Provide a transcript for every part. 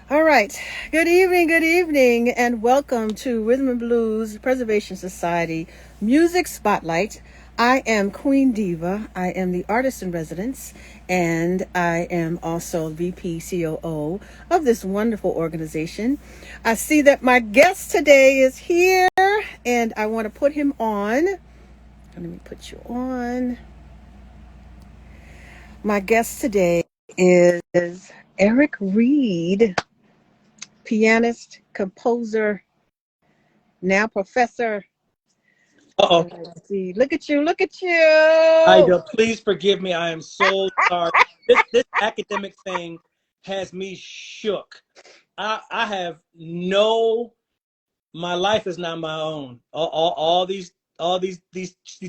All right. Good evening, and welcome to Rhythm and Blues Preservation Society Music Spotlight. I am Queen Diva. I am the artist in residence, and I am also VP COO of this wonderful organization. I see that my guest today is here, and I want to put him on. Let me put you on. My guest today is Eric Reed, pianist, composer, now professor. Uh-oh. Let's see. Look at you. Look at you. Ida, please forgive me. I am so sorry. This academic thing has me shook. I have no my life is not my own. All these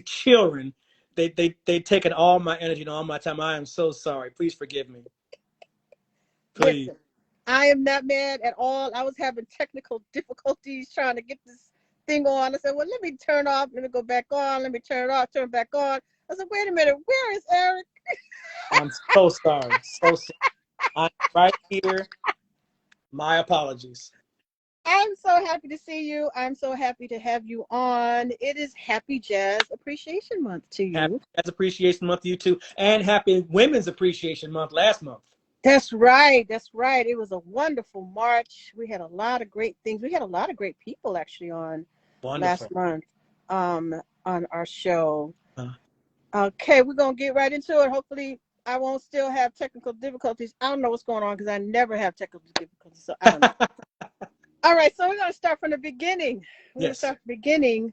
children, they taken all my energy and all my time. I am so sorry. Please forgive me. Please. Listen, I am not mad at all. I was having technical difficulties trying to get this thing on. I said, well, let me turn off. Let me go back on. Let me turn it off, turn it back on. I said, wait a minute. Where is Eric? I'm so sorry. So sorry. I'm right here. My apologies. I'm so happy to see you. I'm so happy to have you on. It is Happy Jazz Appreciation Month to Happy you. Jazz Appreciation Month to you too. And happy Women's Appreciation Month last month. That's right. That's right. It was a wonderful March. We had a lot of great things. We had a lot of great people actually on Wonderful. last month on our show. Uh, Okay, we're gonna get right into it. Hopefully I won't still have technical difficulties. I don't know what's going on because I never have technical difficulties, so I don't know. All right, so we're gonna start from the beginning. We're gonna yes. start from the beginning.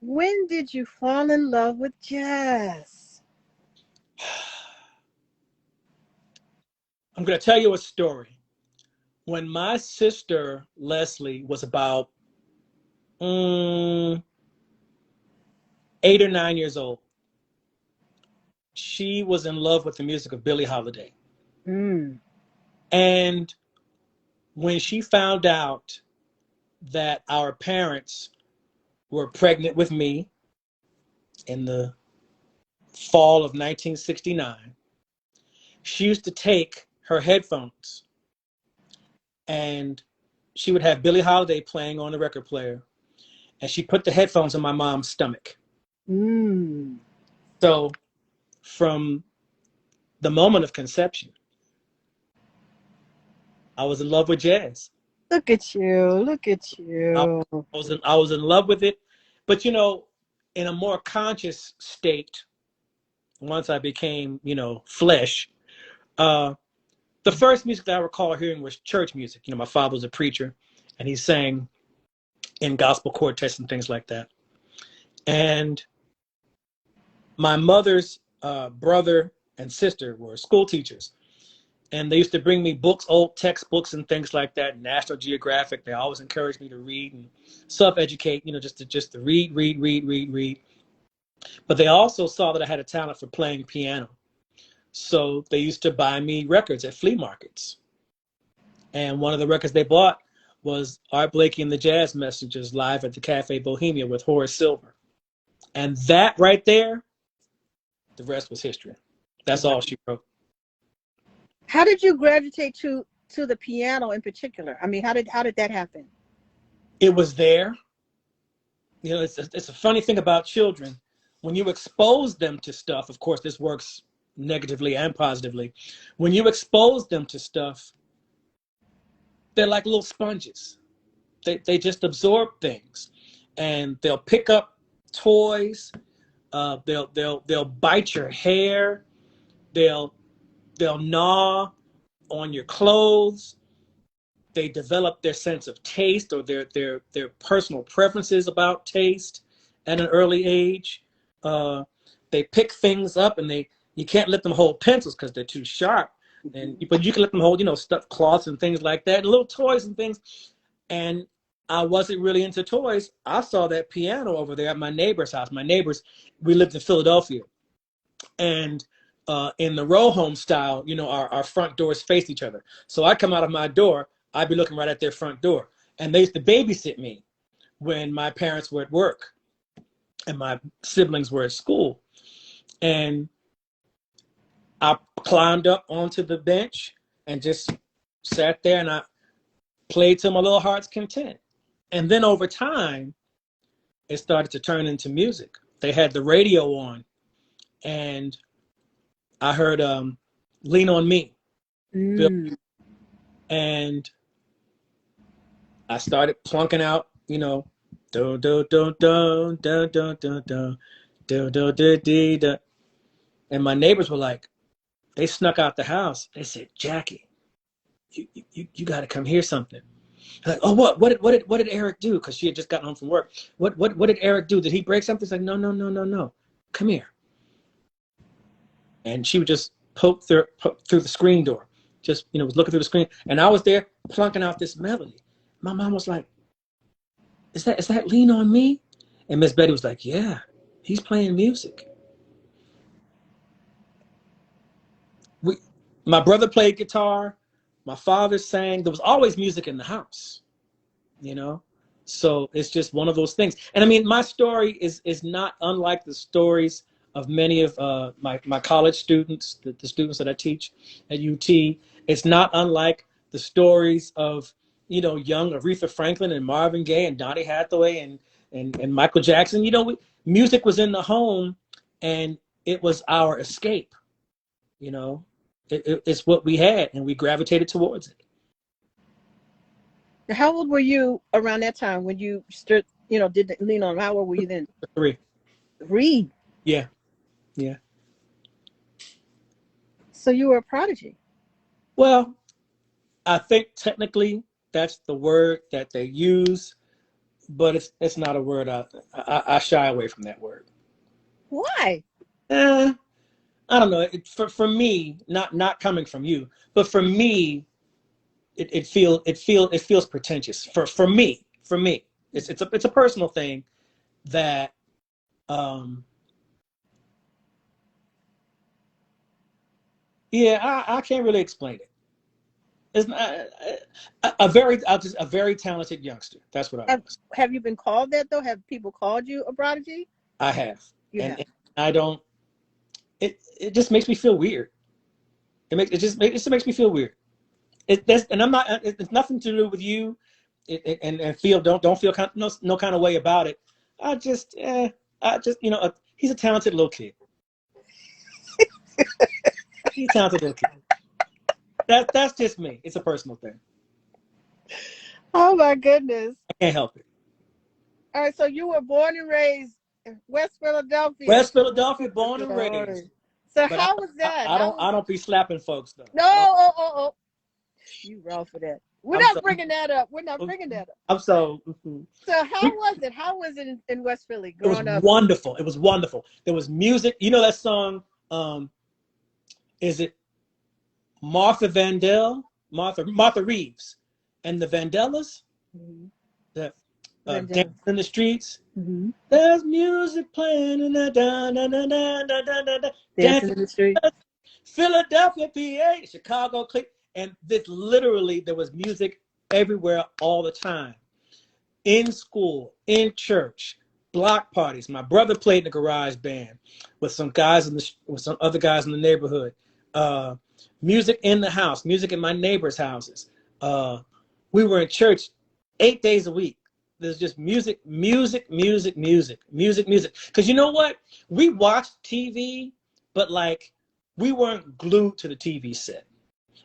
When did you fall in love with jazz? I'm going to tell you a story. When my sister Leslie was about 8 or 9 years old, she was in love with the music of Billie Holiday. Mm. And when she found out that our parents were pregnant with me in the fall of 1969, she used to take her headphones and she would have Billie Holiday playing on the record player, and she put the headphones on my mom's stomach. Mm. So from the moment of conception, I was in love with jazz. Look at you. Look at I, you. I was in love with it, but in a more conscious state, once I became flesh. Uh, the first music that I recall hearing was church music. My father was a preacher, and he sang in gospel quartets and things like that. And my mother's brother and sister were school teachers, and they used to bring me books, old textbooks and things like that, National Geographic. They always encouraged me to read and self-educate, just to read. But they also saw that I had a talent for playing piano. So they used to buy me records at flea markets. And one of the records they bought was Art Blakey and the Jazz Messengers live at the Cafe Bohemia with Horace Silver. And that right there, the rest was history. That's all she wrote. How did you gravitate to the piano in particular? I mean, how did that happen? It was there. It's a funny thing about children. When you expose them to stuff, of course, this works negatively and positively. When you expose them to stuff, they're like little sponges. They just absorb things, and they'll pick up toys. They'll bite your hair. They'll they'll gnaw on your clothes. They develop their sense of taste or their personal preferences about taste at an early age. Uh, they pick things up, and you can't let them hold pencils because they're too sharp. But you can let them hold stuffed cloths and things like that, and little toys and things. And I wasn't really into toys. I saw that piano over there at my neighbor's house. My neighbors, we lived in Philadelphia, and in the row home style, our front doors face each other. So I come out of my door, I'd be looking right at their front door. And they used to babysit me when my parents were at work and my siblings were at school. And I climbed up onto the bench and just sat there, and played to my little heart's content. And then over time, it started to turn into music. They had the radio on, and I heard "Lean on Me," Bill, Mm. and I started plunking out, do do do do do do do do do do do do do, and my neighbors were like, they snuck out the house. They said, "Jackie, you got to come hear something." Like, oh, what did Eric do? Because she had just gotten home from work. What did Eric do? Did he break something? It's like, no, no, no, no, no. Come here. And she would just poke through the screen door. Just, was looking through the screen. And I was there plunking out this melody. My mom was like, is that Lean on Me? And Miss Betty was like, yeah, he's playing music. My brother played guitar. My father sang. There was always music in the house, So it's just one of those things. And I mean, my story is not unlike the stories of many of my college students, the students that I teach at UT. It's not unlike the stories of, young Aretha Franklin and Marvin Gaye and Donny Hathaway and Michael Jackson. Music was in the home, and it was our escape. It's what we had, and we gravitated towards it. How old were you around that time when you did the Lean on? How old were you then? 3. 3. Yeah. So you were a prodigy. Well, I think technically that's the word that they use, but it's not a word. I shy away from that word. Why? I don't know. For me, not coming from you, but for me, it feels pretentious. For me, it's a personal thing that I can't really explain it. It's not, a very talented youngster. That's what I was. Have you been called that though? Have people called you a prodigy? I have, and I don't. It just makes me feel weird. It just makes me feel weird. And I'm not. It's nothing to do with you, and feel don't feel no kind of way about it. He's a talented little kid. He's a talented little kid. That's just me. It's a personal thing. Oh my goodness! I can't help it. All right, so you were born and raised in West Philadelphia. West Philadelphia, born and raised. So but how was that? I don't be slapping folks though. No, oh. You wrong for that. We're not bringing that up. I'm so. So how was it? How was it in West Philly growing up? Wonderful. It was wonderful. There was music. You know that song? Is it Martha Reeves and the Vandellas? Mm-hmm. That Dancing in the Streets. Mm-hmm. There's music playing in the Dancing in the Street. Philadelphia, PA, Chicago, and there was music everywhere all the time. In school, in church, block parties. My brother played in the garage band with some other guys in the neighborhood. Music in the house, music in my neighbors' houses. We were in church 8 days a week. There's just music. Because you know what? We watched TV, but we weren't glued to the TV set.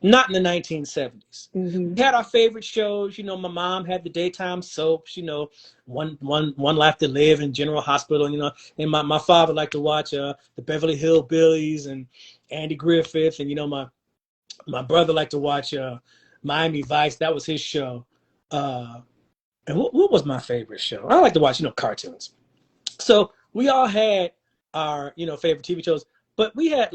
Not in the 1970s. Mm-hmm. We had our favorite shows. My mom had the daytime soaps, One Life to Live and General Hospital, and my father liked to watch the Beverly Hillbillies and Andy Griffith, and my brother liked to watch Miami Vice. That was his show. And what was my favorite show? I like to watch, cartoons. So we all had our, favorite TV shows, but we had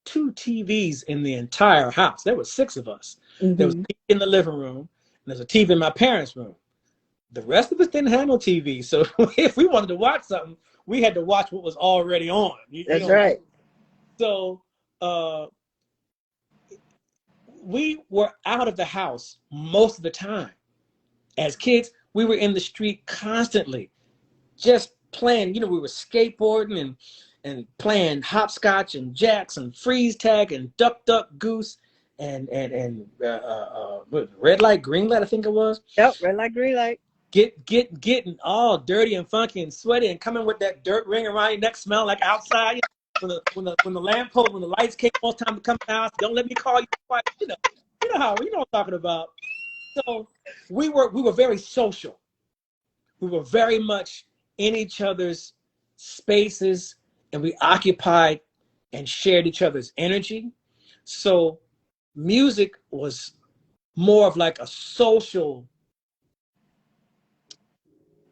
2 TVs in the entire house. There were 6 of us. Mm-hmm. There was a TV in the living room, and there's a TV in my parents' room. The rest of us didn't have no TV. So if we wanted to watch something, we had to watch what was already on. That's right. So we were out of the house most of the time. As kids, we were in the street constantly, just playing. We were skateboarding and playing hopscotch and jacks and freeze tag and duck, goose. what, red light, green light, I think it was. Yep, red light, green light. Getting all dirty and funky and sweaty and coming with that dirt ring around your neck, smell like outside. When the lamp post, when the lights came on, it's time to come out. Don't let me call you twice. You know what I'm talking about. So we were very social. We were very much in each other's spaces, and we occupied and shared each other's energy. So music was more of like a social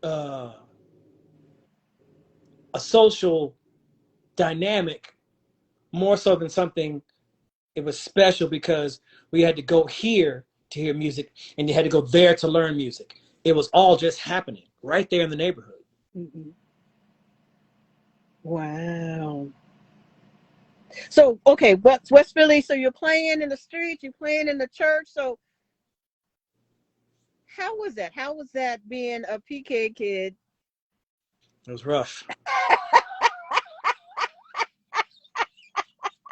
uh, a social dynamic, more so than something. It was special because we had to go here to hear music and you had to go there to learn music. It was all just happening right there in the neighborhood. Mm-hmm. Wow. So, okay, West Philly, so you're playing in the streets, you're playing in the church. So how was that? How was that being a PK kid? It was rough.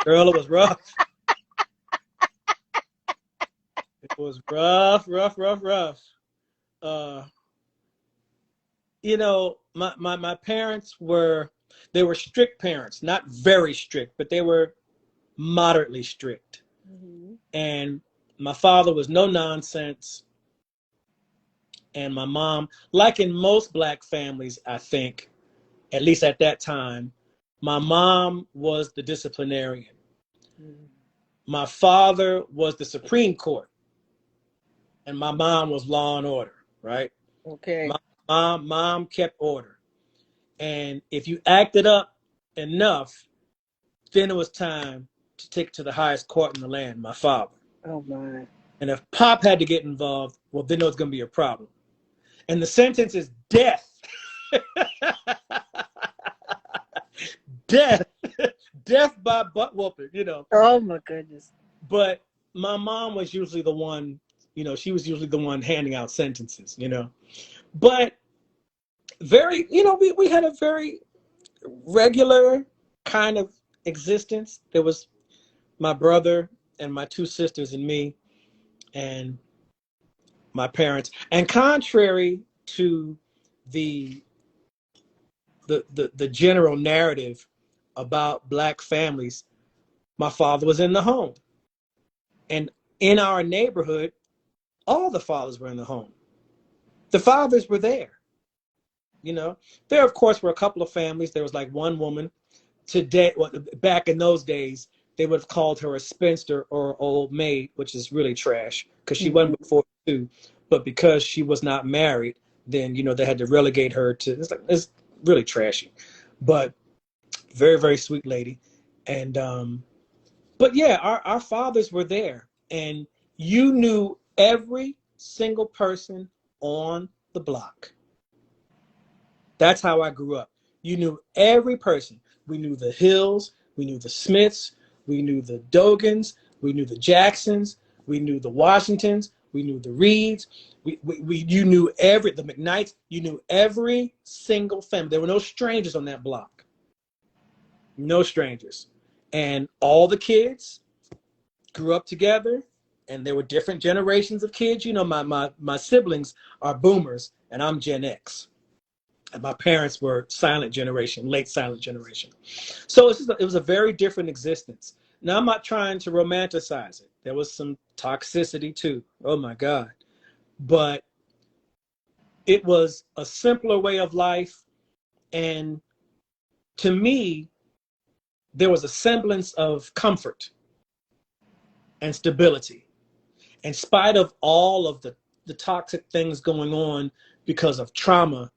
Girl, it was rough. It was rough. My parents they were strict parents, not very strict, but they were moderately strict. Mm-hmm. And my father was no nonsense. And my mom, like in most Black families, I think, at least at that time, my mom was the disciplinarian. Mm-hmm. My father was the Supreme Court. And my mom was law and order, right? Okay. Mom kept order. And if you acted up enough, then it was time to take it to the highest court in the land, my father. Oh, my. And if Pop had to get involved, well, then there was going to be a problem. And the sentence is death. Death. Death by butt whooping, Oh, my goodness. But my mom was usually the one, she was usually the one handing out sentences, But very, we had a very regular kind of existence. There was my brother and my two sisters and me and my parents. And contrary to the general narrative about Black families, my father was in the home. And in our neighborhood, all the fathers were in the home. The fathers were there. There, of course, were a couple of families. There was like one woman. Today, back in those days, they would have called her a spinster or old maid, which is really trash because she wasn't before two. But because she was not married, then they had to relegate her to. It's really trashy, but very, very sweet lady. And but yeah, our fathers were there, and you knew every single person on the block. That's how I grew up. You knew every person. We knew the Hills, we knew the Smiths, we knew the Dogans, we knew the Jacksons, we knew the Washingtons, we knew the Reeds. You knew the McKnights. You knew every single family. There were no strangers on that block. No strangers. And all the kids grew up together, and there were different generations of kids. My siblings are boomers, and I'm Gen X. And my parents were silent generation, late silent generation. So it was a very different existence. Now, I'm not trying to romanticize it. There was some toxicity too. Oh my God. But it was a simpler way of life. And to me, there was a semblance of comfort and stability in spite of all of the toxic things going on because of trauma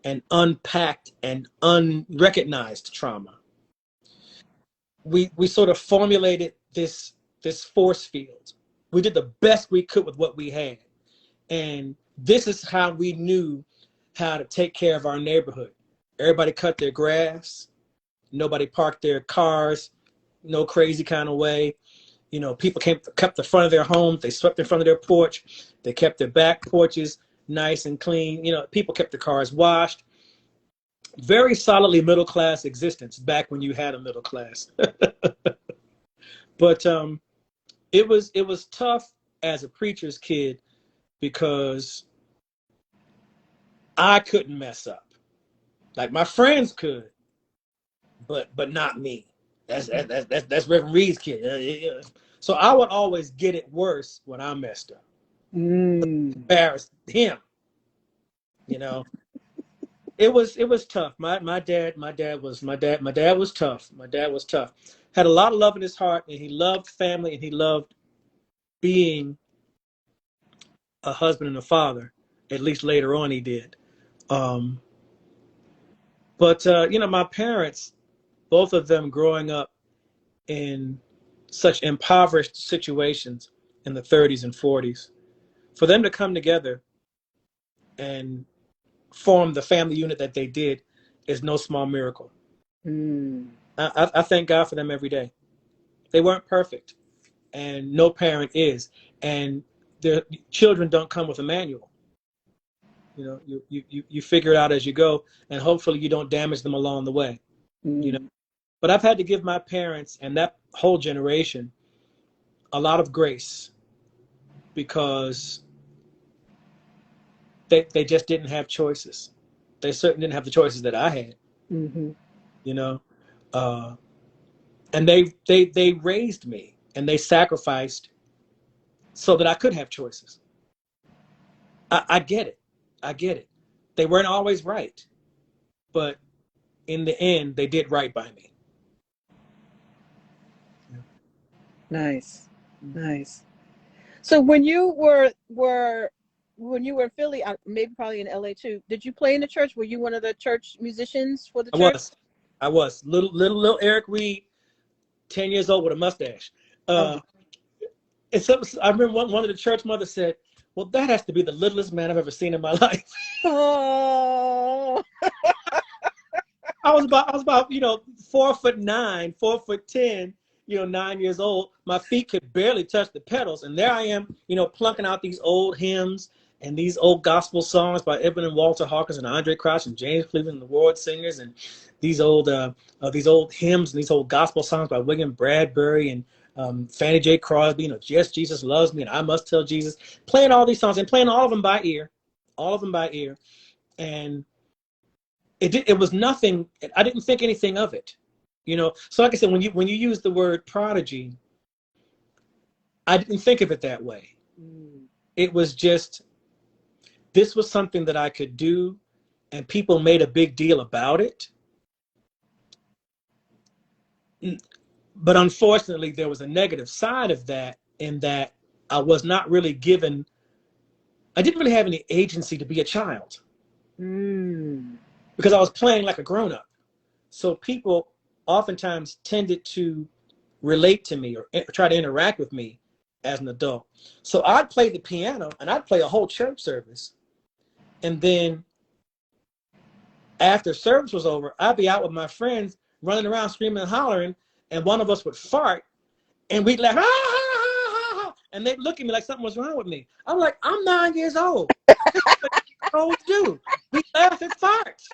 and unpacked and unrecognized trauma. We sort of formulated this force field. We did the best we could with what we had. And this is how we knew how to take care of our neighborhood. Everybody cut their grass. Nobody parked their cars no crazy kind of way. People kept the front of their homes. They swept in front of their porch. They kept their back porches nice and clean. People kept their cars washed. Very solidly middle class existence back when you had a middle class. But it was tough as a preacher's kid because I couldn't mess up. Like my friends could, but not me. That's Reverend Reed's kid. Yeah. So I would always get it worse when I messed up. Mm. Embarrassed him, you know. It was tough. My dad was tough. My dad was tough. Had a lot of love in his heart, and he loved family, and he loved being a husband and a father. At least later on, he did. Um, but my parents, both of them, growing up in such impoverished situations in the 30s and 40s, for them to come together and form the family unit that they did is no small miracle. Mm. I thank God for them every day. They weren't perfect, and no parent is, and their children don't come with a manual. You figure it out as you go, and hopefully you don't damage them along the way. You know, Mm. but I've had to give my parents and that whole generation a lot of grace because they just didn't have choices. They certainly didn't have the choices that I had. Mm-hmm. You know, uh, and they raised me and they sacrificed so that I could have choices. I get it. I get it. They weren't always right, but in the end, they did right by me. Nice, nice. So when you were in Philly, maybe probably in LA too, did you play in the church? Were you one of the church musicians for the I church? was. I was little Eric Reed, 10 years old with a mustache. Oh, Uh, and so I remember one of the church mothers said, "Well, that has to be the littlest man I've ever seen in my life." oh. I was about 4'9", 4'10", 9 years old. My feet could barely touch the pedals, and there I am, plunking out these old hymns and these old gospel songs by Edmund and Walter Hawkins and Andre Crouch and James Cleveland and the Ward Singers, and these old hymns and these old gospel songs by William Bradbury and Fannie J. Crosby. Yes, Jesus loves me, and I must tell Jesus. Playing all these songs and playing all of them by ear, and it was nothing. I didn't think anything of it, So like I said, when you use the word prodigy, I didn't think of it that way. Mm. It was just this was something that I could do, and people made a big deal about it. But unfortunately, there was a negative side of that in that I was not really given. I didn't really have any agency to be a child Mm. because I was playing like a grown up. So people oftentimes tended to relate to me or try to interact with me as an adult. So I'd play the piano and I'd play a whole church service. And then after service was over, I'd be out with my friends running around screaming and hollering. And one of us would fart and we'd laugh, ah, ah, ah, ah, and they'd look at me like something was wrong with me. I'm like, I'm 9 years old. What olds do? We laugh at farts.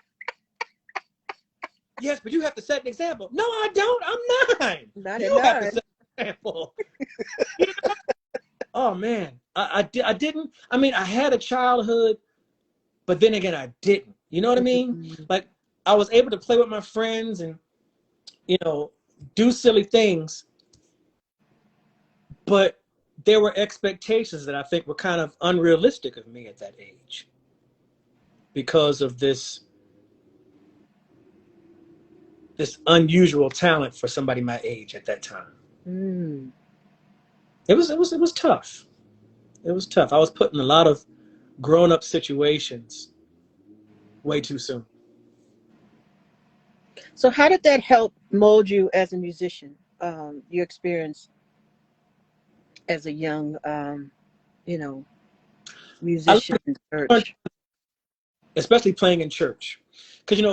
Yes, but you have to set an example. No, I don't. I'm 9. Not at You have to 9. set an example. Oh man, I didn't. I mean, I had a childhood, but then again, I didn't. You know what I mean? Mm. Like I was able to play with my friends and you know do silly things, but there were expectations that I think were kind of unrealistic of me at that age because of this unusual talent for somebody my age at that time. Mm. It was tough. It was tough. I was put in a lot of grown up situations way too soon. So how did that help mold you as a musician? Your experience as a young, you know, I musician in learned, church. especially playing in church, because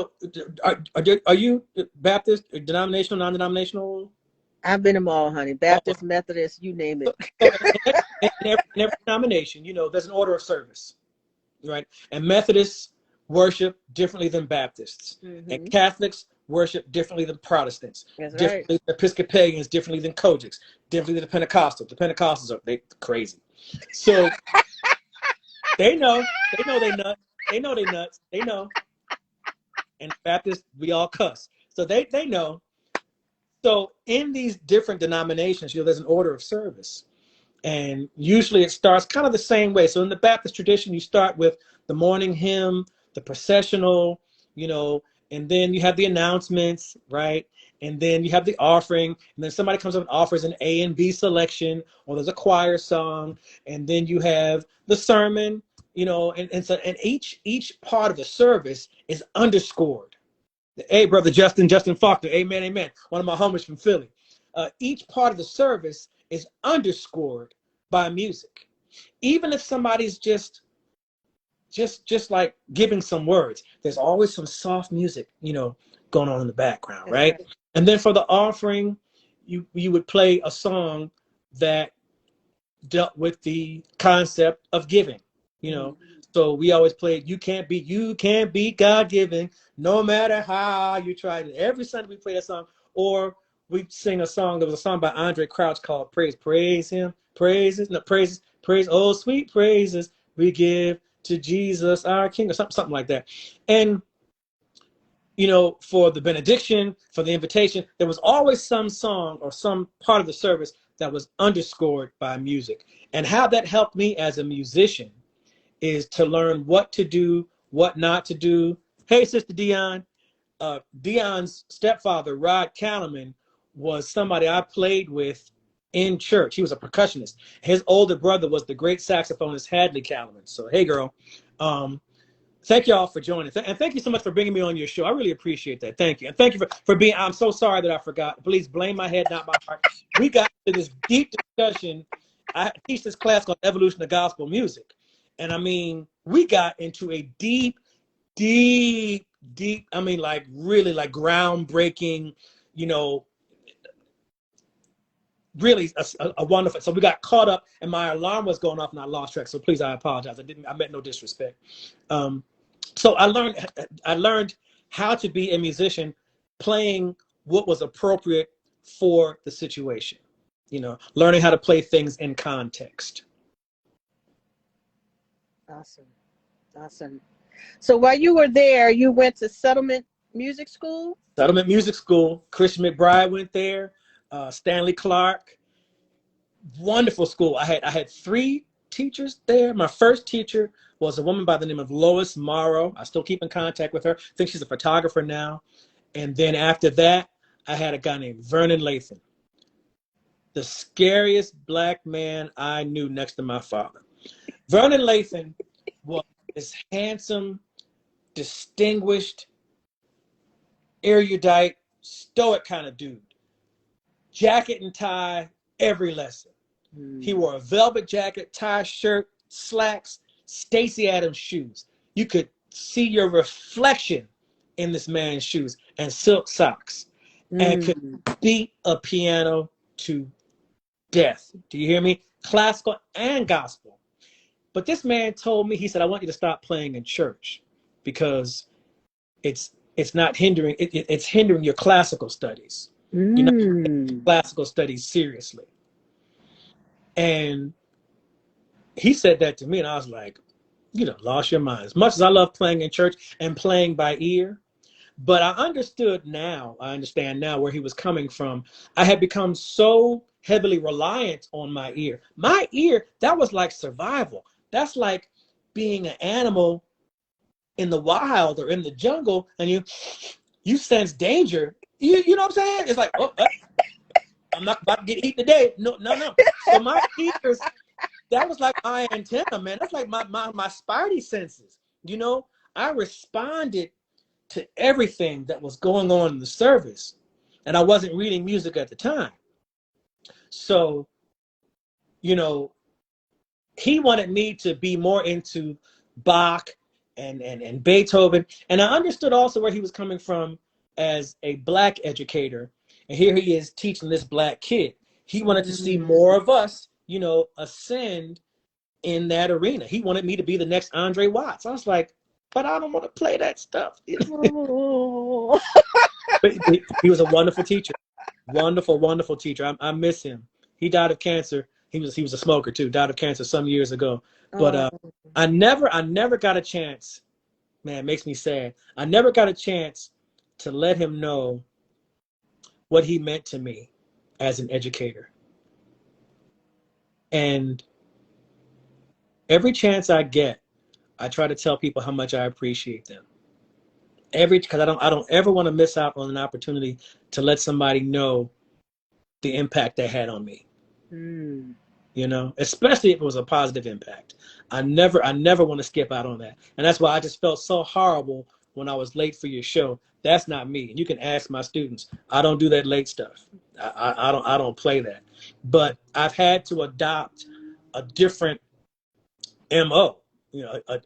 are you Baptist, denominational, non-denominational? I've been them all, honey. Oh, Baptist, Methodist, you name it. so in every denomination, there's an order of service, right? And Methodists worship differently than Baptists, and Hmm. Catholics worship differently than Protestants, That's right. differently than Episcopalians, differently than Kojics, differently than the Pentecostals. The Pentecostals are they crazy. So they know they nuts. They know they nuts. They know. And Baptists, we all cuss. So they know. So in these different denominations, there's an order of service. And usually it starts kind of the same way. So in the Baptist tradition, you start with the morning hymn, the processional, and then you have the announcements, right? And then you have the offering, and then somebody comes up and offers an A and B selection, or there's a choir song, and then you have the sermon, and each part of the service is underscored. Hey, brother Justin Faulkner, amen, amen. One of my homies from Philly. Each part of the service is underscored by music. Even if somebody's just like giving some words, there's always some soft music, going on in the background, right? And then for the offering, you would play a song that dealt with the concept of giving, So we always played you can't be God-given, no matter how you try it. Every Sunday we play that song, or we sing a song. There was a song by Andre Crouch called Praise Him, praises, no, praise, oh sweet praises we give to Jesus our King, or something like that. And for the benediction, for the invitation, there was always some song or some part of the service that was underscored by music. And how that helped me as a musician is to learn what to do, what not to do. Hey, Sister Dion. Dion's stepfather, Rod Callman, was somebody I played with in church. He was a percussionist. His older brother was the great saxophonist Hadley Callman. So, hey, girl. Thank y'all for joining. And thank you so much for bringing me on your show. I really appreciate that. Thank you. And thank you for being, I'm so sorry that I forgot. Please blame my head, not my heart. We got into this deep discussion. I teach this class called Evolution of Gospel Music. And I mean, we got into a deep, I mean, like really like groundbreaking, really a wonderful. So we got caught up and my alarm was going off and I lost track. So please, I apologize. I meant no disrespect. So I learned how to be a musician playing what was appropriate for the situation, learning how to play things in context. Awesome. So while you were there, you went to Settlement Music School? Settlement Music School. Christian McBride went there. Stanley Clark. Wonderful school. I had 3 teachers there. My first teacher was a woman by the name of Lois Morrow. I still keep in contact with her. I think she's a photographer now. And then after that, I had a guy named Vernon Lathan. The scariest black man I knew next to my father. Vernon Lathan was this handsome, distinguished, erudite, stoic kind of dude. Jacket and tie, every lesson. He wore a velvet jacket, tie, shirt, slacks, Stacey Adams shoes. You could see your reflection in this man's shoes, and silk socks, and could beat a piano to death. Do you hear me? Classical and gospel. But this man told me, he said, I want you to stop playing in church because it's not hindering, it's hindering your classical studies. You're not taking classical studies seriously. And he said that to me, and I was like, you done lost your mind. As much as I love playing in church and playing by ear, but I understand now where he was coming from. I had become so heavily reliant on my ear. My ear, that was like survival. That's like being an animal in the wild or in the jungle, and you sense danger. You know what I'm saying? It's like, oh, I'm not about to get eaten today. No. So my ears, that was like my antenna, man. That's like my spidey senses. I responded to everything that was going on in the service, and I wasn't reading music at the time. So, he wanted me to be more into Bach and Beethoven, and I understood also where he was coming from as a black educator. And here he is teaching this black kid. He wanted to see more of us, ascend in that arena. He wanted me to be the next Andre Watts. I was like, but I don't want to play that stuff. Oh. But he was a wonderful teacher. Wonderful, wonderful teacher. I miss him. He died of cancer. He was a smoker too. Died of cancer some years ago. But Oh. I never got a chance. Man, it makes me sad. I never got a chance to let him know what he meant to me as an educator. And every chance I get, I try to tell people how much I appreciate them. Because I don't ever want to miss out on an opportunity to let somebody know the impact they had on me. Mm. Especially if it was a positive impact. I never want to skip out on that. And that's why I just felt so horrible when I was late for your show. That's not me. And you can ask my students. I don't do that late stuff. I don't play that. But I've had to adopt a different MO,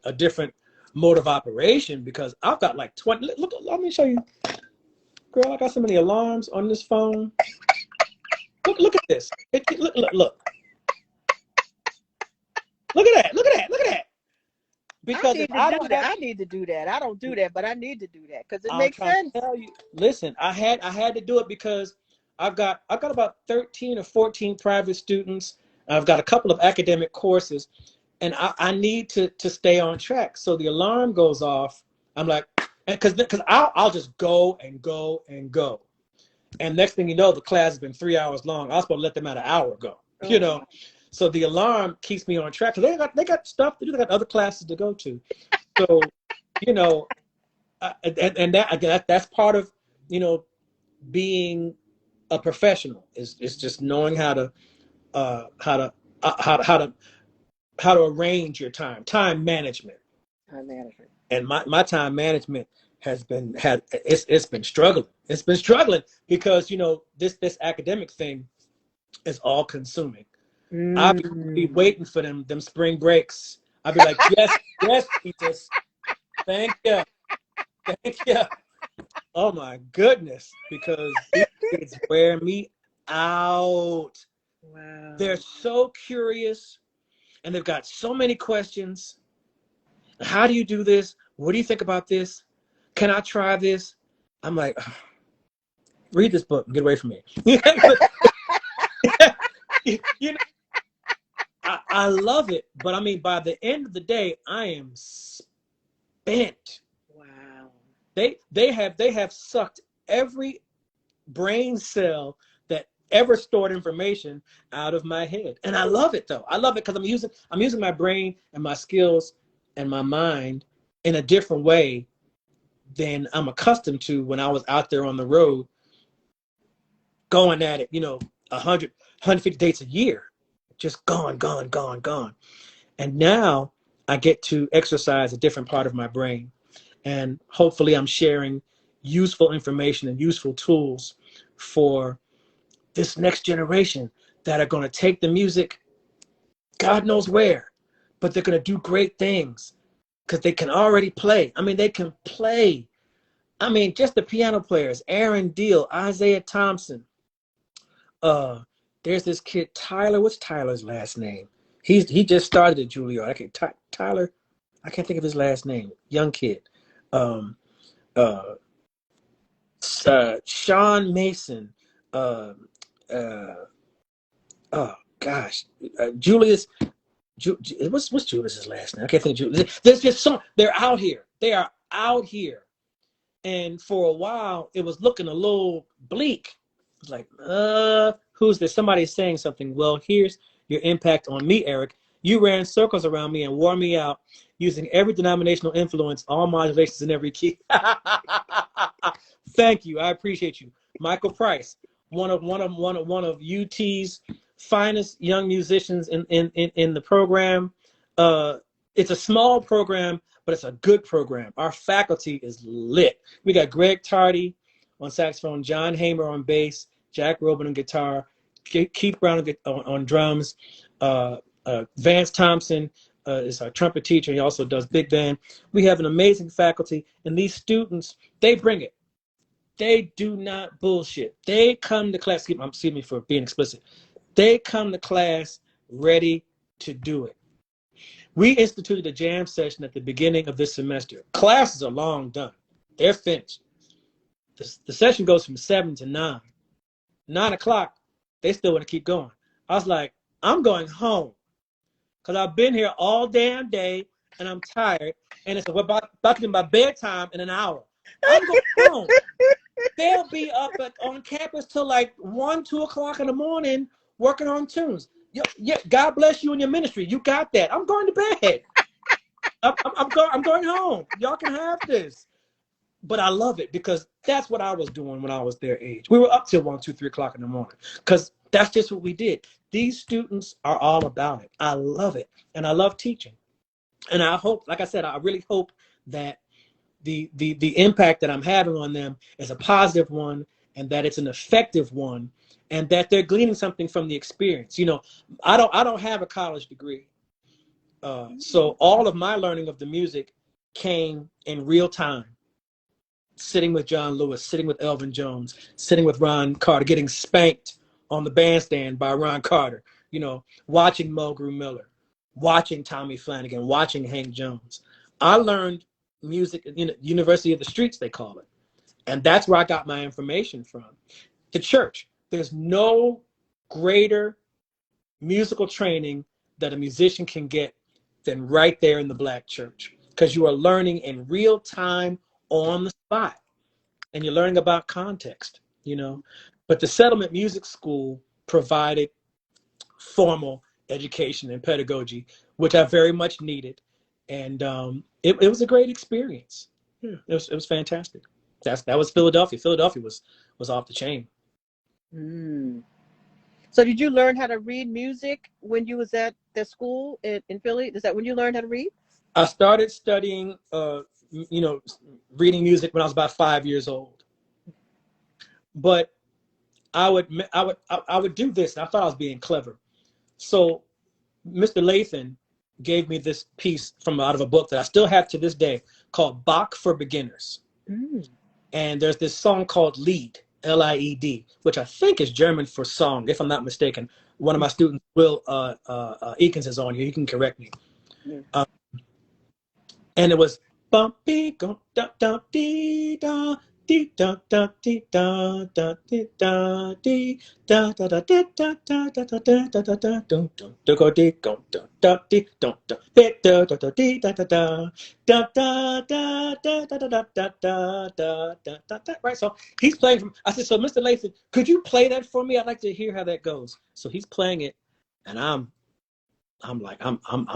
a different mode of operation, because I've got like 20. Look, let me show you. Girl, I got so many alarms on this phone. Look at this. Look. Look at that. Look at that. Look at that. Because if I don't have, I need to do that. I don't do that, but I need to do that because it I'm makes trying sense. to tell you. Listen, I had to do it because I've got about 13 or 14 private students. I've got a couple of academic courses, and I need to stay on track. So the alarm goes off. I'm like, because I'll just go and go and go, and next thing you know, the class has been 3 hours long. I was supposed to let them out an hour ago. Oh. So the alarm keeps me on track. Cause they got stuff to do. They got other classes to go to. So, you know, and that's part of, being a professional is just knowing how to how to arrange your time management. Time management. And my time management it's been struggling. It's been struggling because this academic thing is all consuming. I'll be Mm. waiting for them spring breaks. I'll be like, yes, yes, Jesus, thank you, thank you. Oh my goodness, because these kids wear me out. Wow. They're so curious and they've got so many questions. How do you do this? What do you think about this? Can I try this? I'm like, read this book and get away from me. you know, I love it, but I mean, by the end of the day, I am spent. Wow. They have sucked every brain cell that ever stored information out of my head, and I love it though. I love it because I'm using my brain and my skills and my mind in a different way than I'm accustomed to when I was out there on the road going at it. 150 dates a year, just gone, gone, gone, gone. And now I get to exercise a different part of my brain. And hopefully I'm sharing useful information and useful tools for this next generation that are going to take the music, God knows where, but they're going to do great things because they can already play. I mean, they can play. I mean, just the piano players, Aaron Deal, Isaiah Thompson. Uh, there's this kid, Tyler. What's Tyler's last name? He just started at Juilliard. Okay, Tyler, I can't think of his last name. Young kid. Um, uh, Sean Mason. Uh, uh, oh gosh, Julius. What's Julius's last name? I can't think of Julius. There's just some. They're out here. They are out here. And for a while, it was looking a little bleak. It's like, who's this? Somebody's saying something. Well, here's your impact on me, Eric. You ran circles around me and wore me out using every denominational influence, all modulations in every key. Thank you. I appreciate you. Michael Price, one of UT's finest young musicians in the program. It's a small program, but it's a good program. Our faculty is lit. We got Greg Tardy on saxophone, John Hamer on bass, Jack Robin on guitar, Keith Brown on drums, Vance Thompson is our trumpet teacher. He also does big band. We have an amazing faculty, and these students, they bring it. They do not bullshit. They come to class, excuse me for being explicit. They come to class ready to do it. We instituted a jam session at the beginning of this semester. Classes are long done. They're finished. The session goes from 7 to 9. 9 o'clock, they still want to keep going. I was like, I'm going home because I've been here all damn day and I'm tired. And it's about to be my bedtime in an hour. I'm going home. They'll be up on campus till like 1, 2 o'clock in the morning working on tunes. Yeah, God bless you and your ministry. You got that. I'm going to bed. I'm going home. Y'all can have this. But I love it because that's what I was doing when I was their age. We were up till 1, 2, 3 o'clock in the morning because that's just what we did. These students are all about it. I love it. And I love teaching. And I hope, like I said, I really hope that the impact that I'm having on them is a positive one and that it's an effective one and that they're gleaning something from the experience. You know, I don't have a college degree. So all of my learning of the music came in real time. Sitting with John Lewis, sitting with Elvin Jones, sitting with Ron Carter, getting spanked on the bandstand by Ron Carter, you know, watching Mulgrew Miller, watching Tommy Flanagan, watching Hank Jones. I learned music at University of the Streets, they call it. And that's where I got my information from. The church. There's no greater musical training that a musician can get than right there in the Black church, because you are learning in real time on the spot and you're learning about context, you know. But the Settlement Music School provided formal education and pedagogy, which I very much needed. And it was a great experience. Yeah, it was fantastic. That was Philadelphia. Philadelphia was off the chain. Mm. So did you learn how to read music when you was at the school in Philly? Is that when you learned how to read? I started studying, reading music when I was about 5 years old. But I would do this, and I thought I was being clever. So Mr. Lathan gave me this piece from out of a book that I still have to this day called Bach for Beginners. Mm. And there's this song called Lied, Lied, which I think is German for song, if I'm not mistaken. One of my students, Will Eakins, is on here. He can correct me. Yeah. And it was bumpy, go da da dee da dee da da dee da da dee da dee da da da da da da da da da da da da dum dum da go dee go da da dee dum da da da da dee da da da da da da da da da da da da da da. Right. So he's playing from. I said, so Mr. Lathan, could you play that for me? I'd like to hear how that goes. So he's playing it, and I'm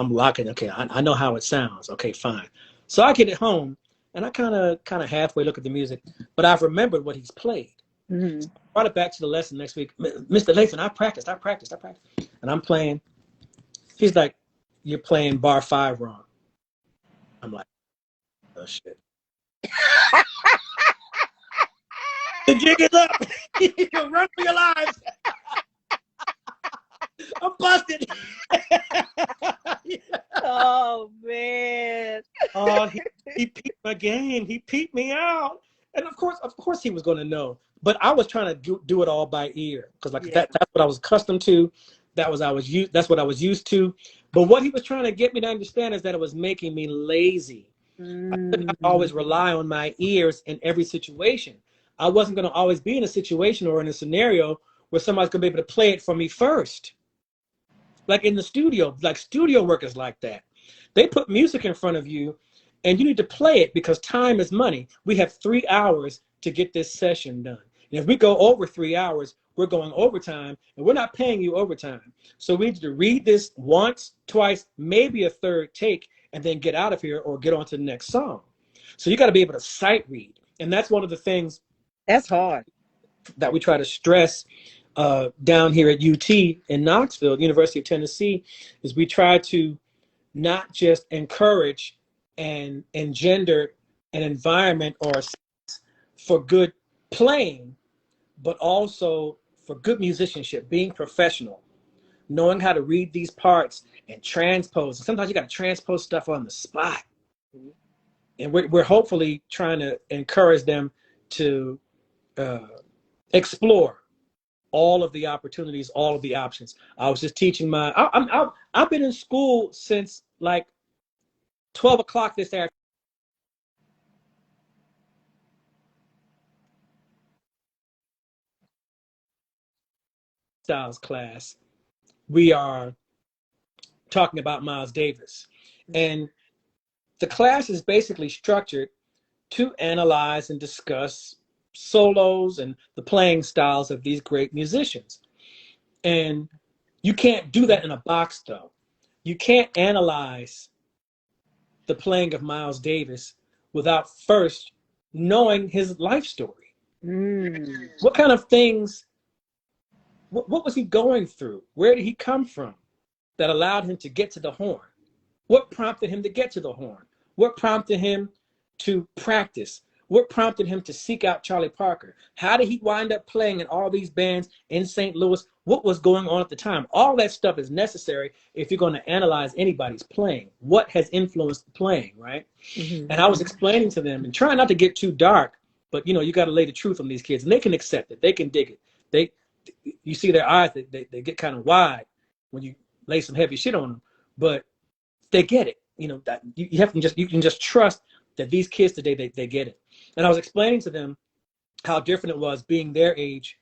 locking. Okay, I know how it sounds. Okay, fine. So I get it home, and I kind of halfway look at the music, but I've remembered what he's played. Mm-hmm. So I brought it back to the lesson next week. Mr. Lathan, I practiced, and I'm playing. He's like, "You're playing bar 5 wrong." I'm like, "Oh shit." The jig is up. You run for your lives. I'm busted. Yeah. Oh man. Oh, he peeped my game. He peeped me out. And of course he was going to know. But I was trying to do it all by ear because that's what I was accustomed to. That's what I was used to. But what he was trying to get me to understand is that it was making me lazy. I could not always rely on my ears in every situation. I wasn't going to always be in a situation or in a scenario where somebody's going to be able to play it for me first. Like in the studio, like studio work is like that. They put music in front of you and you need to play it because time is money. We have 3 hours to get this session done. And if we go over 3 hours, we're going overtime and we're not paying you overtime. So we need to read this once, twice, maybe a third take and then get out of here or get on to the next song. So you got to be able to sight read. And that's one of the things That's hard. that we try to stress down here at UT in Knoxville, University of Tennessee, is we try to not just encourage and engender an environment or a space for good playing, but also for good musicianship, being professional, knowing how to read these parts and transpose. And sometimes you got to transpose stuff on the spot. And we're hopefully trying to encourage them to explore all of the opportunities, all of the options. I was just teaching I've been in school since like 12 o'clock this afternoon. Styles class, we are talking about Miles Davis. And the class is basically structured to analyze and discuss solos and the playing styles of these great musicians. And you can't do that in a box, though. You can't analyze the playing of Miles Davis without first knowing his life story. Mm. What kind of things, what was he going through? Where did he come from that allowed him to get to the horn? What prompted him to get to the horn? What prompted him to practice? What prompted him to seek out Charlie Parker? How did he wind up playing in all these bands in St. Louis? What was going on at the time? All that stuff is necessary if you're going to analyze anybody's playing. What has influenced the playing, right? Mm-hmm. And I was explaining to them and trying not to get too dark, but you got to lay the truth on these kids, and they can accept it. They can dig it. You see their eyes, they get kind of wide when you lay some heavy shit on them, but they get it. That you can just trust that these kids today, they get it. And I was explaining to them how different it was being their age,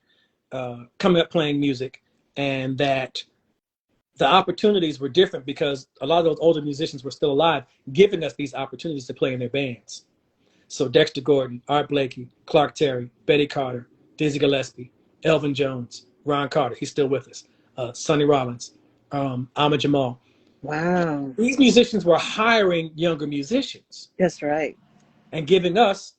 coming up playing music, and that the opportunities were different because a lot of those older musicians were still alive, giving us these opportunities to play in their bands. So Dexter Gordon, Art Blakey, Clark Terry, Betty Carter, Dizzy Gillespie, Elvin Jones, Ron Carter, he's still with us, Sonny Rollins, Ahmad Jamal. Wow. These musicians were hiring younger musicians. That's right. And giving us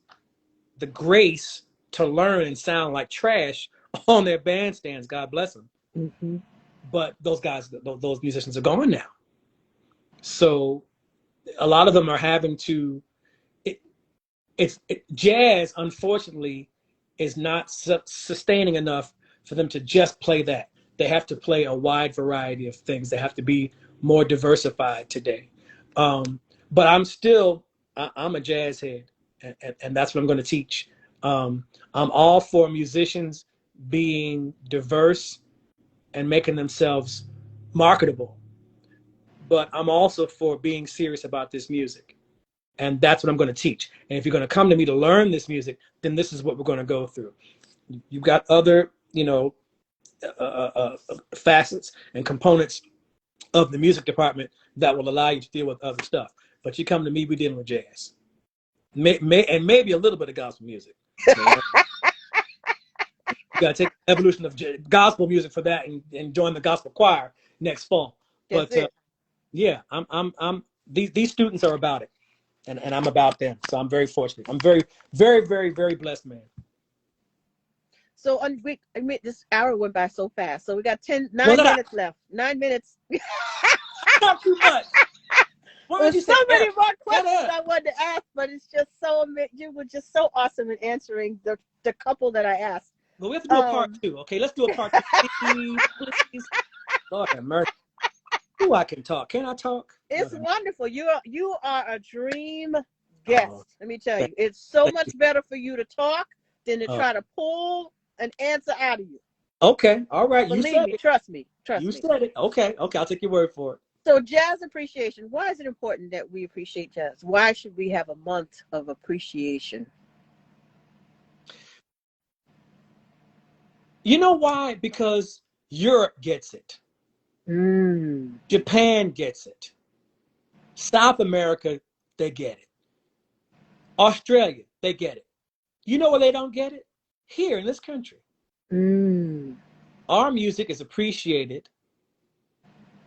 the grace to learn and sound like trash on their bandstands. God bless them. Mm-hmm. But those guys, those musicians are gone now. So a lot of them are having to, jazz, unfortunately, is not sustaining enough for them to just play that. They have to play a wide variety of things. They have to be more diversified today. But I'm a jazz head, and that's what I'm going to teach. I'm all for musicians being diverse and making themselves marketable, but I'm also for being serious about this music. And that's what I'm going to teach. And if you're going to come to me to learn this music, then this is what we're going to go through. You've got other, facets and components of the music department that will allow you to deal with other stuff. But you come to me, we're dealing with jazz. And maybe a little bit of gospel music. You got to take the evolution of gospel music for that and join the gospel choir next fall. But yeah, I'm these students are about it, and I'm about them. So I'm very fortunate. I'm very, very, very, very blessed, man. So this hour went by so fast. So we got 9 minutes left. 9 minutes. Not too much. There's so many more questions I wanted to ask, but it's just you were just so awesome in answering the couple that I asked. Well, we have to do a part two. Okay, let's do a part two. Please. Lord have mercy. Ooh, I can talk. Can I talk? It's wonderful. You are a dream guest. Let me tell you, it's so much better for you to talk than to try to pull an answer out of you. Okay, all right. Believe me, trust me. You said it. Okay, I'll take your word for it. So jazz appreciation. Why is it important that we appreciate jazz? Why should we have a month of appreciation? You know why? Because Europe gets it. Japan gets it. South America, they get it. Australia, they get it. You know where they don't get it? Here in this country. Our music is appreciated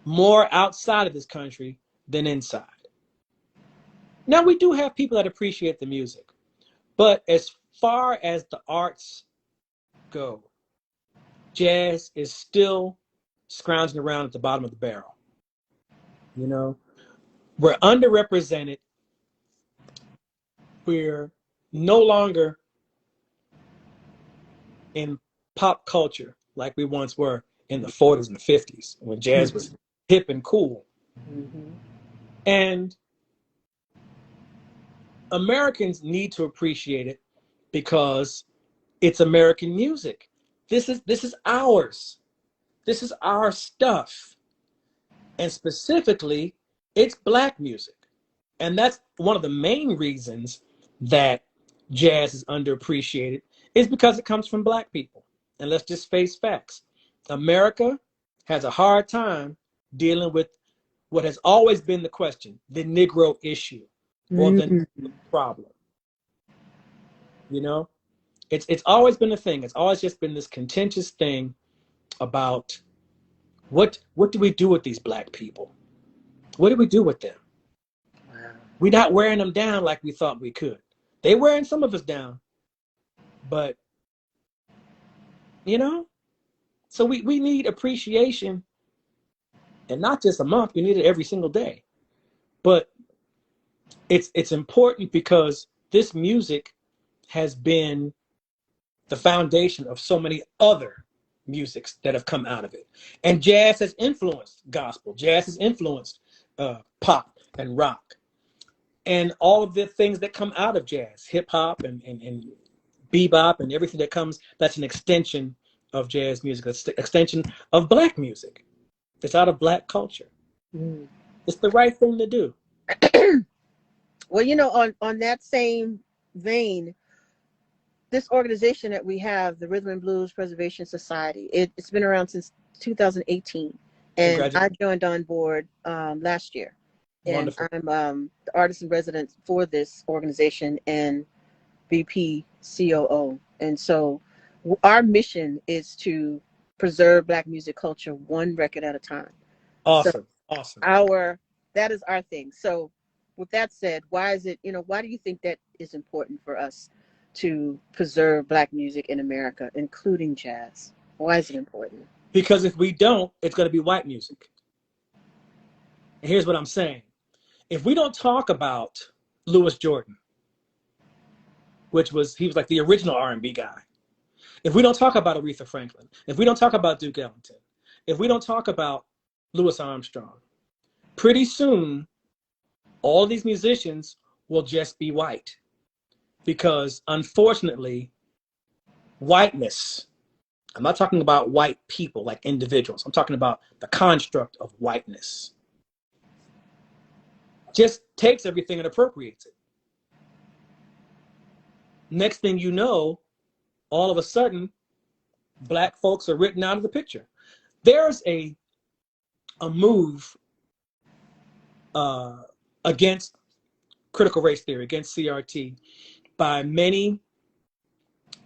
more outside of this country than inside. Now, we do have people that appreciate the music, but as far as the arts go, jazz is still scrounging around at the bottom of the barrel. We're underrepresented. We're no longer in pop culture like we once were in the 40s and 50s when jazz was hip and cool. And Americans need to appreciate it because it's American music. This is ours. This is our stuff. And specifically, It's black music. And that's one of the main reasons that jazz is underappreciated is because it comes from black people. And let's just face facts. America has a hard time dealing with what has always been the question, the Negro issue or the Negro problem. You know, it's always been a thing. It's always just been this contentious thing about what do we do with these black people? What do we do with them? We're not wearing them down like we thought we could. They wearing some of us down, but you know, so we need appreciation, and not just a month. We need it every single day. But it's important because this music has been the foundation of so many other musics that have come out of it. And jazz has influenced gospel. Jazz has influenced pop and rock. And all of the things that come out of jazz, hip hop and bebop and everything that comes, that's an extension of jazz music, it's an extension of black music. It's out of black culture. It's the right thing to do. Well, you know, on that same vein, this organization that we have, the Rhythm and Blues Preservation Society, it's been around since 2018. And I joined on board last year. And wonderful. I'm the artist in residence for this organization and VP COO. And so our mission is to preserve black music culture one record at a time. Awesome. So awesome. That is our thing. So with that said, why do you think that is important for us to preserve black music in America, including jazz? Why is it important? Because if we don't, it's going to be white music. And here's what I'm saying. If we don't talk about Louis Jordan, he was like the original R&B guy. If we don't talk about Aretha Franklin, if we don't talk about Duke Ellington, if we don't talk about Louis Armstrong, pretty soon, all these musicians will just be white. Because unfortunately, whiteness, I'm not talking about white people like individuals. I'm talking about the construct of whiteness. Just takes everything and appropriates it. Next thing you know, all of a sudden, black folks are written out of the picture. There's a move against critical race theory, against CRT, by many,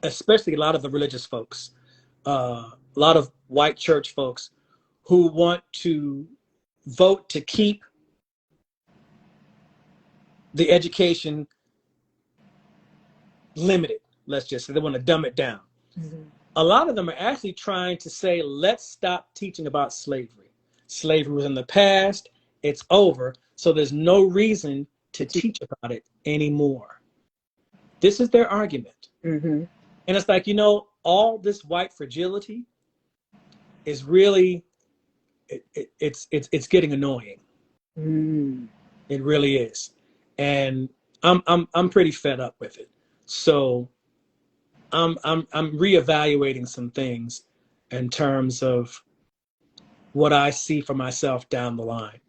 especially a lot of the religious folks, a lot of white church folks who want to vote to keep the education limited. Let's just say they want to dumb it down. Mm-hmm. A lot of them are actually trying to say, let's stop teaching about slavery. Slavery was in the past, it's over, so there's no reason to teach about it anymore. This is their argument. Mm-hmm. And it's like, all this white fragility is really, it's getting annoying. Mm. It really is. And I'm pretty fed up with it. So I'm reevaluating some things in terms of what I see for myself down the line,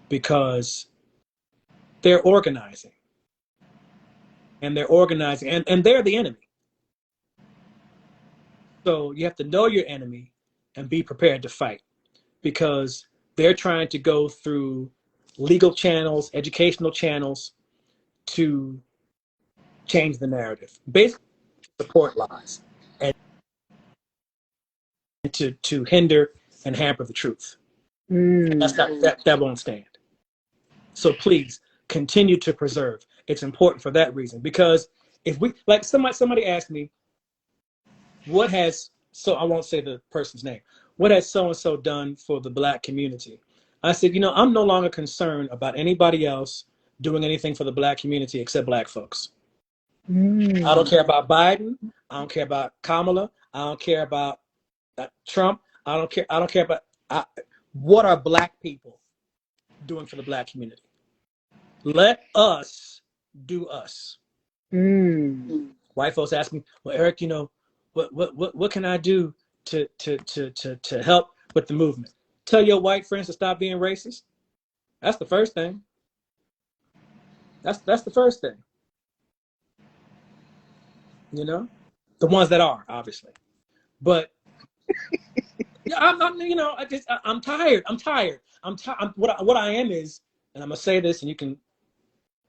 because they're organizing, and they're the enemy. So you have to know your enemy and be prepared to fight, because they're trying to go through legal channels, educational channels to change the narrative, basically support lies and to hinder and hamper the truth. And that won't stand. So please continue to preserve. It's important for that reason, because if we, like somebody asked me, I won't say the person's name, what has so-and-so done for the black community? I said, I'm no longer concerned about anybody else doing anything for the black community except black folks. I don't care about Biden. I don't care about Kamala. I don't care about Trump. I don't care about what are black people doing for the black community. Let us do us. White folks ask me, well, Eric, what can I do to help with the movement? Tell your white friends to stop being racist. That's the first thing. That's the first thing. You know, the ones that are obviously, but yeah, I'm tired. I'm tired. What I am is, and I'm gonna say this, and you can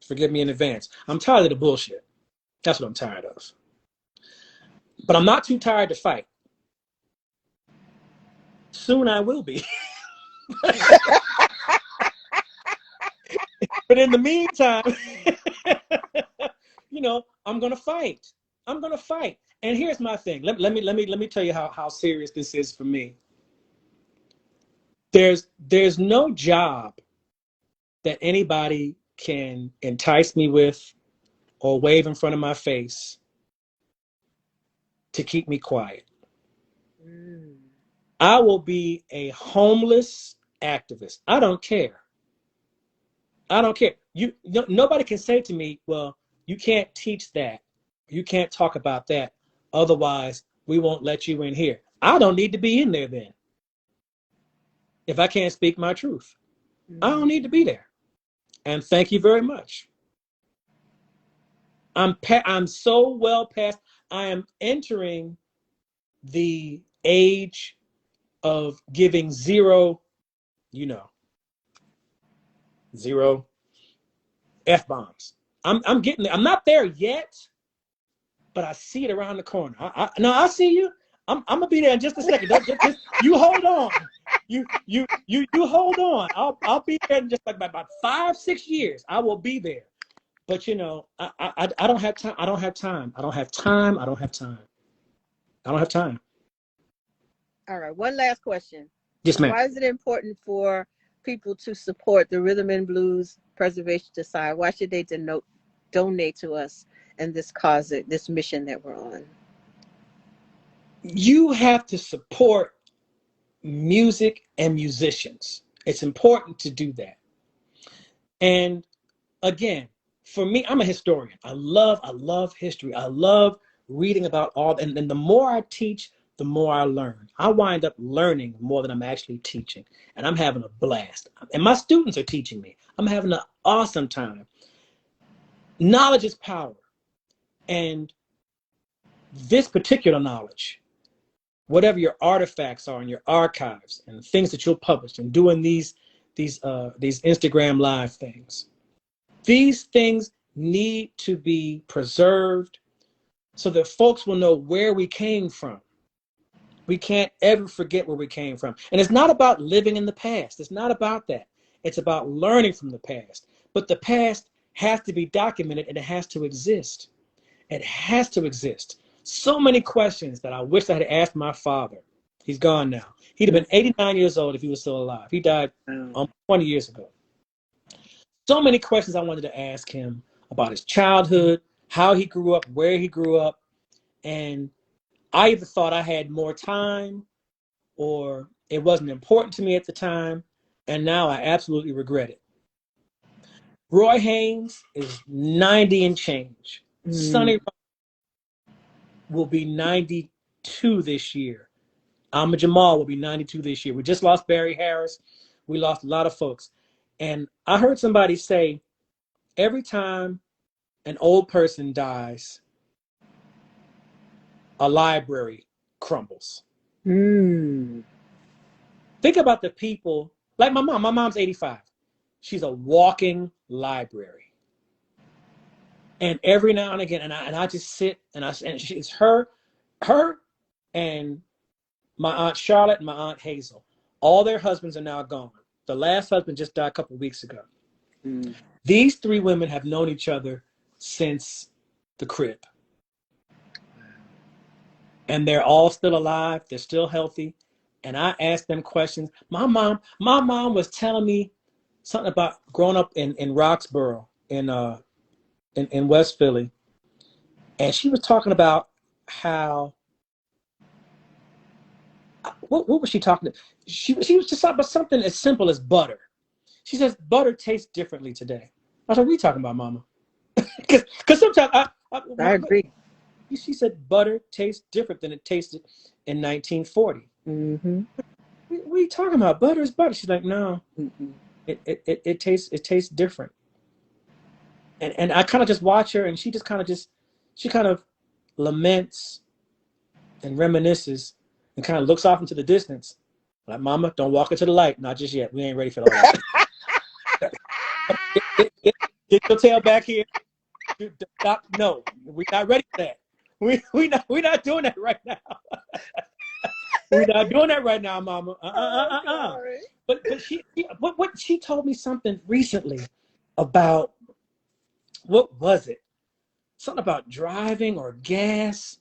forgive me in advance. I'm tired of the bullshit. That's what I'm tired of. But I'm not too tired to fight. Soon I will be. But in the meantime, I'm gonna fight. I'm gonna fight. And here's my thing. Let me tell you how serious this is for me. There's no job that anybody can entice me with or wave in front of my face to keep me quiet. I will be a homeless activist. I don't care. I don't care. Nobody can say to me, well, you can't teach that. You can't talk about that. Otherwise, we won't let you in here. I don't need to be in there then. If I can't speak my truth, I don't need to be there. And thank you very much. I'm so well past. I am entering the age of giving zero F-bombs. I'm getting there. I'm not there yet, but I see it around the corner. I see you. I'm gonna be there in just a second. Just you hold on. You hold on. I'll be there in just like about 5-6 years. I will be there. But I don't have time. I don't have time. I don't have time. I don't have time. I don't have time. All right. One last question. Yes, ma'am. Why is it important for people to support the Rhythm and Blues Preservation Society? Why should they donate to us and this cause, this mission that we're on? You have to support music and musicians. It's important to do that. And again, for me, I'm a historian. I love history. I love reading about all, and the more I teach, the more I learn. I wind up learning more than I'm actually teaching, and I'm having a blast. And my students are teaching me. I'm having an awesome time. Knowledge is power. And this particular knowledge, whatever your artifacts are in your archives and things that you'll publish and doing these Instagram live things, these things need to be preserved so that folks will know where we came from. We can't ever forget where we came from. And it's not about living in the past. It's not about that. It's about learning from the past. But the past has to be documented and it has to exist. It has to exist. So many questions that I wish I had asked my father. He's gone now. He'd have been 89 years old if he was still alive. He died 20 years ago. So many questions I wanted to ask him about his childhood, how he grew up, where he grew up. And I either thought I had more time or it wasn't important to me at the time. And now I absolutely regret it. Roy Haynes is 90 and change. Sonny will be 92 this year. Ahmad Jamal will be 92 this year. We just lost Barry Harris. We lost a lot of folks. And I heard somebody say, every time an old person dies, a library crumbles. Think about the people, like my mom. My mom's 85. She's a walking library. And every now and again, and I just sit and it's her and my Aunt Charlotte and my Aunt Hazel. All their husbands are now gone. The last husband just died a couple of weeks ago. These three women have known each other since the crib. And they're all still alive. They're still healthy. And I asked them questions. My mom was telling me something about growing up in Roxborough in West Philly. And she was talking about how, what was she talking about? She was just talking about something as simple as butter. She says, butter tastes differently today. I said, what are you talking about, Mama? Because sometimes I agree. She said butter tastes different than it tasted in 1940. What are you talking about? Butter is butter. She's like, no. it tastes different. And I kind of just watch her, and she kind of laments and reminisces, and kind of looks off into the distance, like, "Mama, don't walk into the light, not just yet. We ain't ready for all that. Get your tail back here. Stop. No, we're not ready for that. We're not doing that right now. We're not doing that right now, Mama. Sorry. But what she told me something recently about, what was it? Something about driving or gas,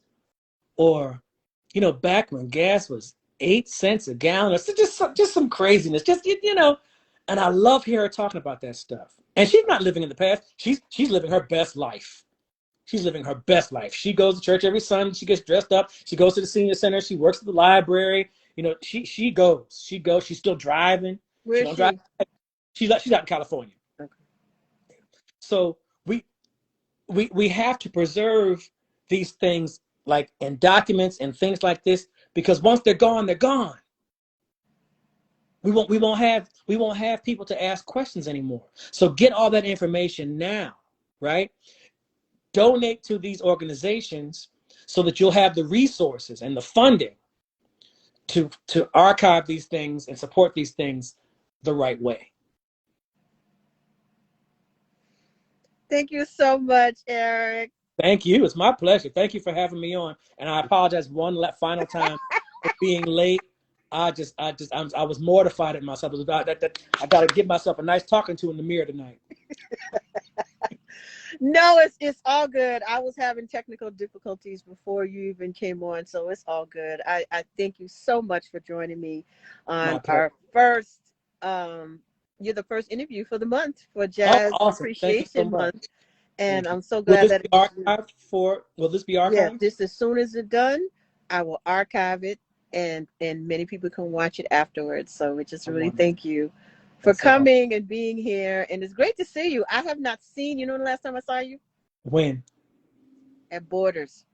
or back when gas was 8 cents a gallon, or just some craziness. And I love hearing her talking about that stuff. And she's not living in the past. She's living her best life. She's living her best life. She goes to church every Sunday. She gets dressed up. She goes to the senior center. She works at the library. She goes. She goes. She's still driving. Where She is don't drive. she? She's out in California. Okay. So we have to preserve these things, like in documents and things like this, because once they're gone, they're gone. We won't have people to ask questions anymore. So get all that information now, right? Donate to these organizations so that you'll have the resources and the funding to archive these things and support these things the right way. Thank you so much, Eric. Thank you. It's my pleasure. Thank you for having me on. And I apologize one final time for being late. I was mortified at myself. I got to give myself a nice talking to in the mirror tonight. No, it's all good. I was having technical difficulties before you even came on, so it's all good. I thank you so much for joining me My on pleasure. our first you're the first interview for the month, for Oh, Jazz awesome. Thank you so Appreciation much. Month. And Thank you. I'm so Will glad this that be it gives you, will this be yeah, archived? just as soon as it's done, I will archive it, and many people can watch it afterwards. So we just I really want it. thank you for That's so awesome. coming and being here. And it's great to see you. I have not seen you. Know the last time I saw you? When? At Borders.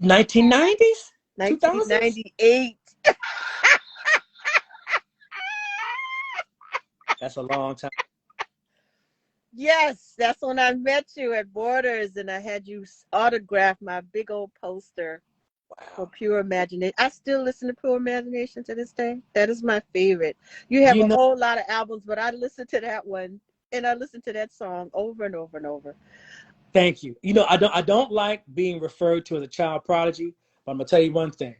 1990s? 2000s? 1998. That's a long time. Yes, that's when I met you at Borders, and I had you autograph my big old poster for Wow. Pure Imagination. I still listen to Pure Imagination to this day. That is my favorite. You have You a know, whole lot of albums, but I listen to that one, and I listen to that song over and over and over. thank you. I don't like being referred to as a child prodigy, but I'm gonna tell you one thing.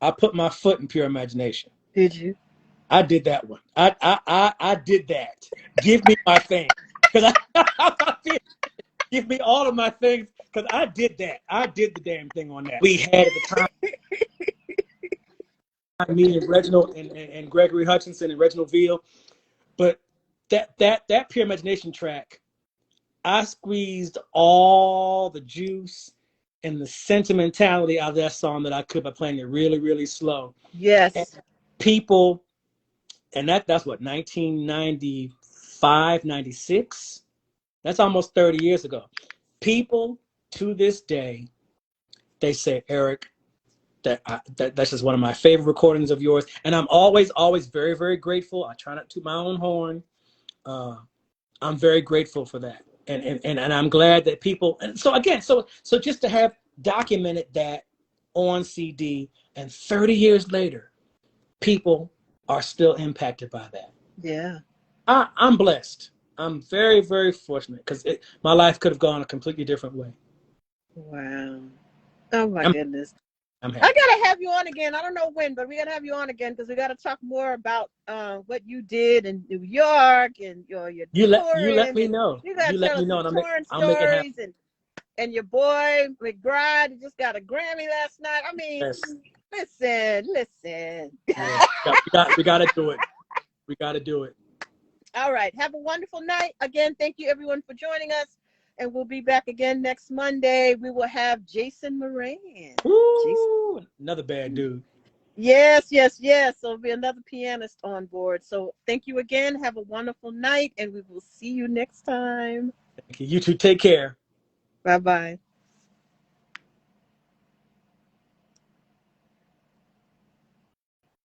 I put my foot in Pure Imagination. Did you? I did that one. I did that. Give me my thing. Because give me all of my things. Because I did that. I did the damn thing on that. We had at the time, me and Reginald and Gregory Hutchinson and Reginald Veal. But that Pure Imagination track, I squeezed all the juice and the sentimentality out of that song that I could by playing it really, really slow. And Yes. people, and that's what, 1995, 96. That's almost 30 years ago. People to this day, they say, Eric, that's just one of my favorite recordings of yours. And I'm always, always very, very grateful. I try not to toot my own horn. Uh, I'm very grateful for that. And I'm glad that people, and so again, so just to have documented that on CD, and 30 years later, people are still impacted by that. Yeah. I'm blessed. I'm very, very fortunate, because my life could have gone a completely different way. Wow. Oh my I'm, goodness. I'm I happy. gotta have you on again. I don't know when, but we gotta have you on again because we gotta talk more about what you did in New York and your You let touring, me and know. you You gotta let tell me us know, some and touring I'll make it happen. stories, and your boy McBride just got a Grammy last night. I mean, Yes. listen. Yeah. We got to do it. We got to do it. All right. Have a wonderful night. Again, thank you everyone for joining us. And we'll be back again next Monday. We will have Jason Moran. Jason. Woo! Another bad dude. Yes. So there'll be another pianist on board. So thank you again. Have a wonderful night, and we will see you next time. Thank you. You two take care. Bye bye.